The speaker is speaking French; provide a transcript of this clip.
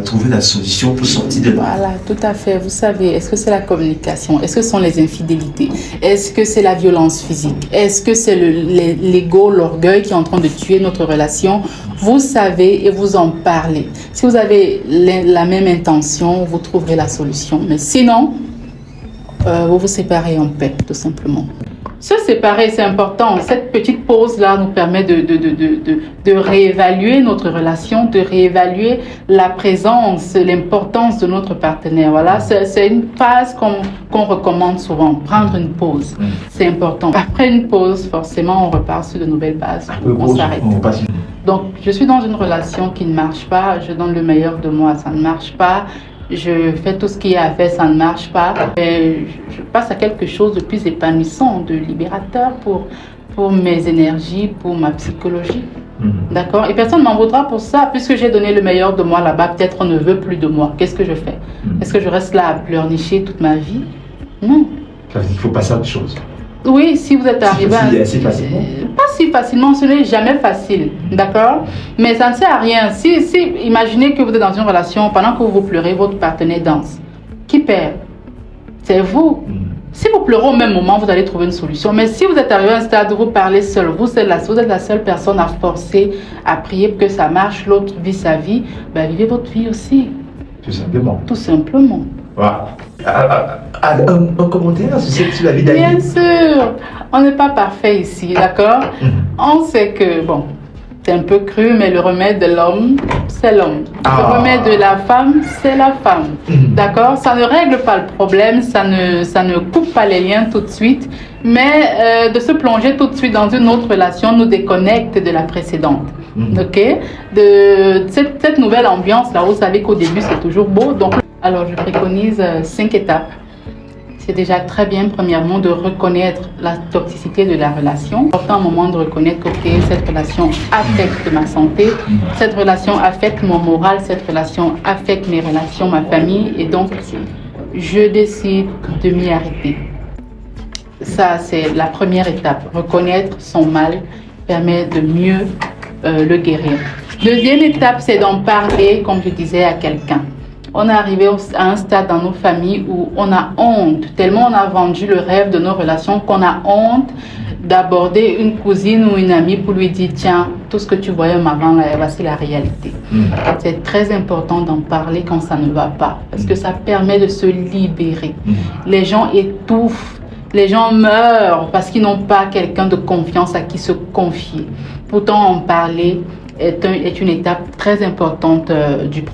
Trouver la solution pour sortir de là. Voilà, tout à fait. Vous savez, est-ce que c'est la communication? Est-ce que ce sont les infidélités? Est-ce que c'est la violence physique? Est-ce que c'est l'ego, l'orgueil qui est en train de tuer notre relation? Vous savez et vous en parlez. Si vous avez la même intention, vous trouverez la solution. Mais sinon, vous vous séparez en paix, tout simplement. Se séparer, c'est important. Cette petite pause-là nous permet de réévaluer notre relation, de réévaluer la présence, l'importance de notre partenaire. Voilà, c'est une phase qu'on recommande souvent, prendre une pause. C'est important. Après une pause, forcément, on repart sur de nouvelles bases. On s'arrête. Donc, je suis dans une relation qui ne marche pas. Je donne le meilleur de moi, ça ne marche pas. Je fais tout ce qu'il y a à faire, ça ne marche pas. Mais je passe à quelque chose de plus épanouissant, de libérateur pour mes énergies, pour ma psychologie. D'accord? Et personne ne m'en voudra pour ça, puisque j'ai donné le meilleur de moi là-bas. Peut-être on ne veut plus de moi. Qu'est-ce que je fais? Est-ce que je reste là à pleurnicher toute ma vie? Non. Ça veut dire qu'il faut passer à autre chose. Oui, si vous êtes arrivé assez facilement. Pas si facilement, ce n'est jamais facile, d'accord? Mais ça ne sert à rien. Si imaginez que vous êtes dans une relation, pendant que vous pleurez, votre partenaire danse. Qui perd? C'est vous. Si vous pleurez au même moment, vous allez trouver une solution. Mais si vous êtes arrivé à un stade où vous parlez seul, vous êtes la seule personne à forcer, à prier pour que ça marche, l'autre vit sa vie, ben vivez votre vie aussi. Tout simplement. Tout simplement. Voilà. Un commentaire sur la vie d'Ali? Bien sûr, on n'est pas parfait ici, d'accord? On sait que, bon, c'est un peu cru, mais le remède de l'homme, c'est l'homme. Le remède de la femme, c'est la femme. D'accord? Ça ne règle pas le problème, ça ne coupe pas les liens tout de suite, mais de se plonger tout de suite dans une autre relation nous déconnecte de la précédente. Ok? De cette nouvelle ambiance-là, vous savez qu'au début, c'est toujours beau. Donc, alors, je préconise 5 étapes. C'est déjà très bien, premièrement, de reconnaître la toxicité de la relation. C'est important un moment de reconnaître que cette relation affecte ma santé, cette relation affecte mon moral, cette relation affecte mes relations, ma famille, et donc je décide de m'y arrêter. Ça, c'est la première étape. Reconnaître son mal permet de mieux le guérir. Deuxième étape, c'est d'en parler, comme je disais, à quelqu'un. On est arrivé à un stade dans nos familles où on a honte, tellement on a vendu le rêve de nos relations qu'on a honte d'aborder une cousine ou une amie pour lui dire tiens, tout ce que tu voyais avant, là, voici la réalité. C'est très important d'en parler quand ça ne va pas, parce que ça permet de se libérer. Les gens étouffent, les gens meurent parce qu'ils n'ont pas quelqu'un de confiance à qui se confier. Pourtant, en parler est une étape très importante du processus.